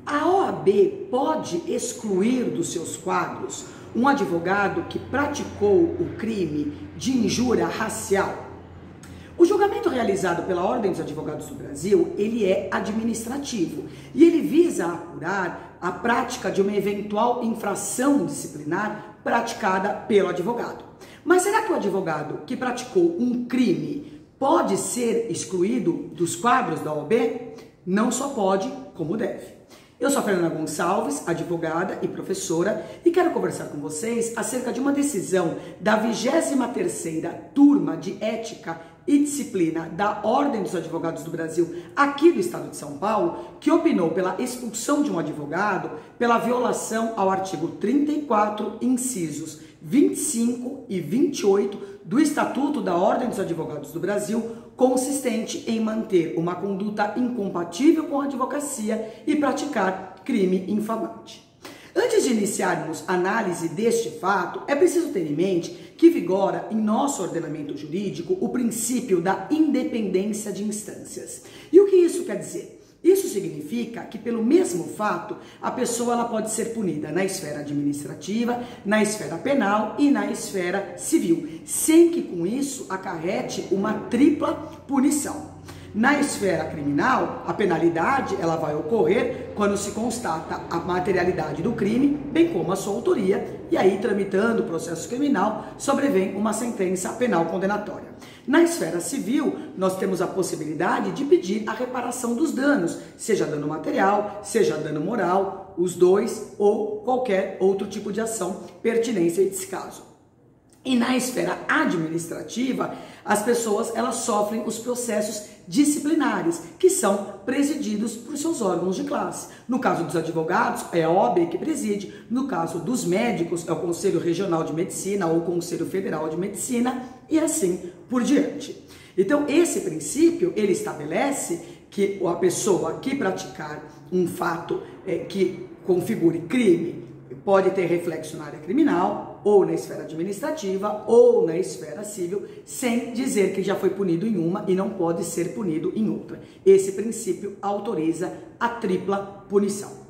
A OAB pode excluir dos seus quadros um advogado que praticou o crime de injúria racial? O julgamento realizado pela Ordem dos Advogados do Brasil, ele é administrativo e ele visa apurar a prática de uma eventual infração disciplinar praticada pelo advogado. Mas será que o advogado que praticou um crime pode ser excluído dos quadros da OAB? Não só pode, como deve. Eu sou a Fernanda Gonçalves, advogada e professora, e quero conversar com vocês acerca de uma decisão da 23ª Turma de Ética e Disciplina da Ordem dos Advogados do Brasil, aqui do estado de São Paulo, que opinou pela expulsão de um advogado pela violação ao artigo 34, incisos 25 e 28 do Estatuto da Ordem dos Advogados do Brasil, consistente em manter uma conduta incompatível com a advocacia e praticar crime infamante. Antes de iniciarmos a análise deste fato, é preciso ter em mente que vigora em nosso ordenamento jurídico o princípio da independência de instâncias. E o que isso quer dizer? Isso significa que, pelo mesmo fato, a pessoa ela pode ser punida na esfera administrativa, na esfera penal e na esfera civil, sem que com isso acarrete uma tripla punição. Na esfera criminal, a penalidade ela vai ocorrer quando se constata a materialidade do crime, bem como a sua autoria, e aí, tramitando o processo criminal, sobrevém uma sentença penal condenatória. Na esfera civil, nós temos a possibilidade de pedir a reparação dos danos, seja dano material, seja dano moral, os dois ou qualquer outro tipo de ação pertinente a esse caso. E na esfera administrativa, as pessoas elas sofrem os processos disciplinares, que são presididos por seus órgãos de classe. No caso dos advogados, é a OAB que preside. No caso dos médicos, é o Conselho Regional de Medicina ou o Conselho Federal de Medicina e assim por diante. Então, esse princípio, ele estabelece que a pessoa que praticar um fato que configure crime pode ter reflexo na área criminal, ou na esfera administrativa, ou na esfera civil, sem dizer que já foi punido em uma e não pode ser punido em outra. Esse princípio autoriza a tripla punição.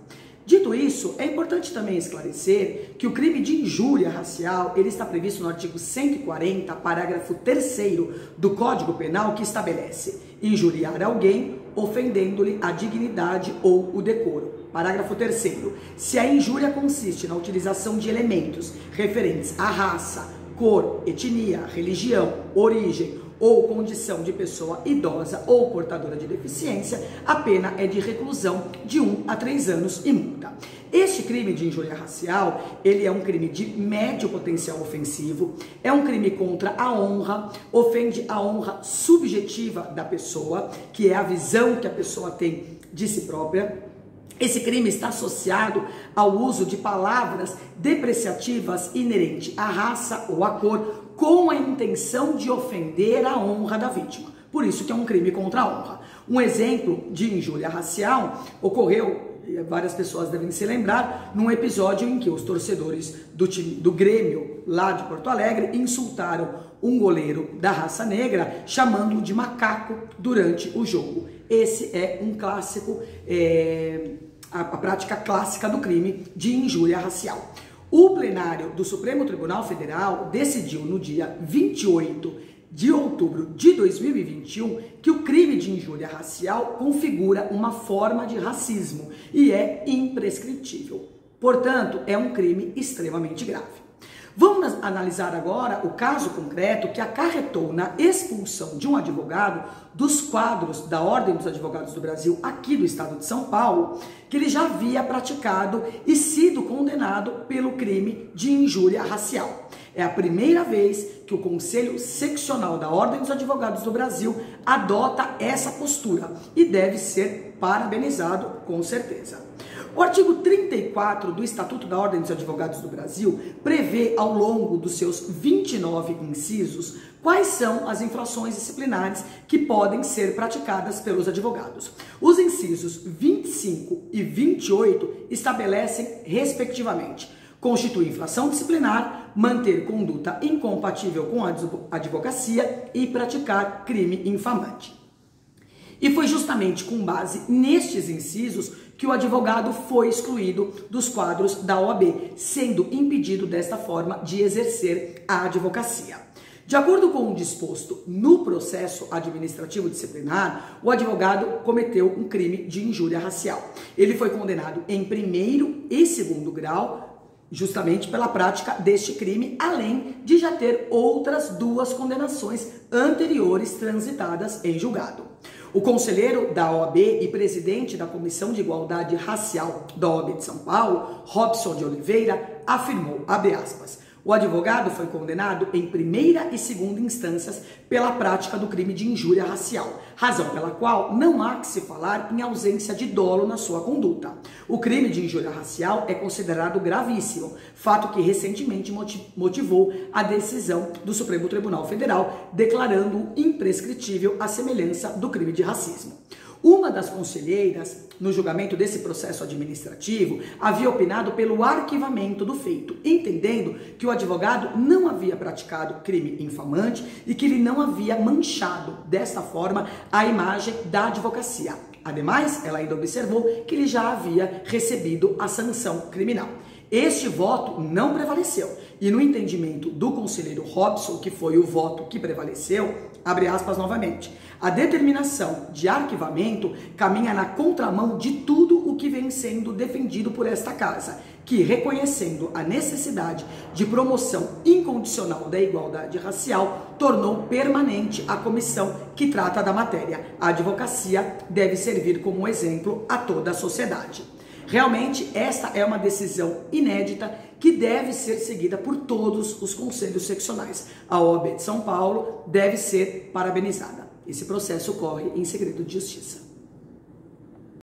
Dito isso, é importante também esclarecer que o crime de injúria racial, ele está previsto no artigo 140, parágrafo 3º do Código Penal, que estabelece injuriar alguém ofendendo-lhe a dignidade ou o decoro. Parágrafo 3º. Se a injúria consiste na utilização de elementos referentes à raça, cor, etnia, religião, origem ou condição de pessoa idosa ou portadora de deficiência, a pena é de reclusão de 1 a 3 anos e multa. Este crime de injúria racial, ele é um crime de médio potencial ofensivo, é um crime contra a honra, ofende a honra subjetiva da pessoa, que é a visão que a pessoa tem de si própria. Esse crime está associado ao uso de palavras depreciativas inerente à raça ou à cor, com a intenção de ofender a honra da vítima. Por isso que é um crime contra a honra. Um exemplo de injúria racial ocorreu, várias pessoas devem se lembrar, num episódio em que os torcedores do Grêmio, lá de Porto Alegre, insultaram um goleiro da raça negra, chamando-o de macaco durante o jogo. Esse é um clássico, a prática clássica do crime de injúria racial. O plenário do Supremo Tribunal Federal decidiu no dia 28 de outubro de 2021 que o crime de injúria racial configura uma forma de racismo e é imprescritível. Portanto, é um crime extremamente grave. Vamos analisar agora o caso concreto que acarretou na expulsão de um advogado dos quadros da Ordem dos Advogados do Brasil, aqui do estado de São Paulo, que ele já havia praticado e sido condenado pelo crime de injúria racial. É a primeira vez que o Conselho Seccional da Ordem dos Advogados do Brasil adota essa postura e deve ser parabenizado com certeza. O artigo 34 do Estatuto da Ordem dos Advogados do Brasil prevê, ao longo dos seus 29 incisos, quais são as infrações disciplinares que podem ser praticadas pelos advogados. Os incisos 25 e 28 estabelecem, respectivamente, constituir infração disciplinar, manter conduta incompatível com a advocacia e praticar crime infamante. E foi justamente com base nestes incisos que o advogado foi excluído dos quadros da OAB, sendo impedido desta forma de exercer a advocacia. De acordo com o disposto no processo administrativo disciplinar, o advogado cometeu um crime de injúria racial. Ele foi condenado em primeiro e segundo grau, justamente pela prática deste crime, além de já ter outras 2 condenações anteriores transitadas em julgado. O conselheiro da OAB e presidente da Comissão de Igualdade Racial da OAB de São Paulo, Robson de Oliveira, afirmou, abre aspas, o advogado foi condenado em primeira e segunda instâncias pela prática do crime de injúria racial, razão pela qual não há que se falar em ausência de dolo na sua conduta. O crime de injúria racial é considerado gravíssimo, fato que recentemente motivou a decisão do Supremo Tribunal Federal, declarando imprescritível a semelhança do crime de racismo. Uma das conselheiras, no julgamento desse processo administrativo, havia opinado pelo arquivamento do feito, entendendo que o advogado não havia praticado crime infamante e que ele não havia manchado, desta forma, a imagem da advocacia. Ademais, ela ainda observou que ele já havia recebido a sanção criminal. Este voto não prevaleceu e no entendimento do conselheiro Robson, que foi o voto que prevaleceu, abre aspas novamente, a determinação de arquivamento caminha na contramão de tudo o que vem sendo defendido por esta casa, que, reconhecendo a necessidade de promoção incondicional da igualdade racial, tornou permanente a comissão que trata da matéria. A advocacia deve servir como exemplo a toda a sociedade. Realmente, esta é uma decisão inédita que deve ser seguida por todos os conselhos seccionais. A OAB de São Paulo deve ser parabenizada. Esse processo ocorre em segredo de justiça.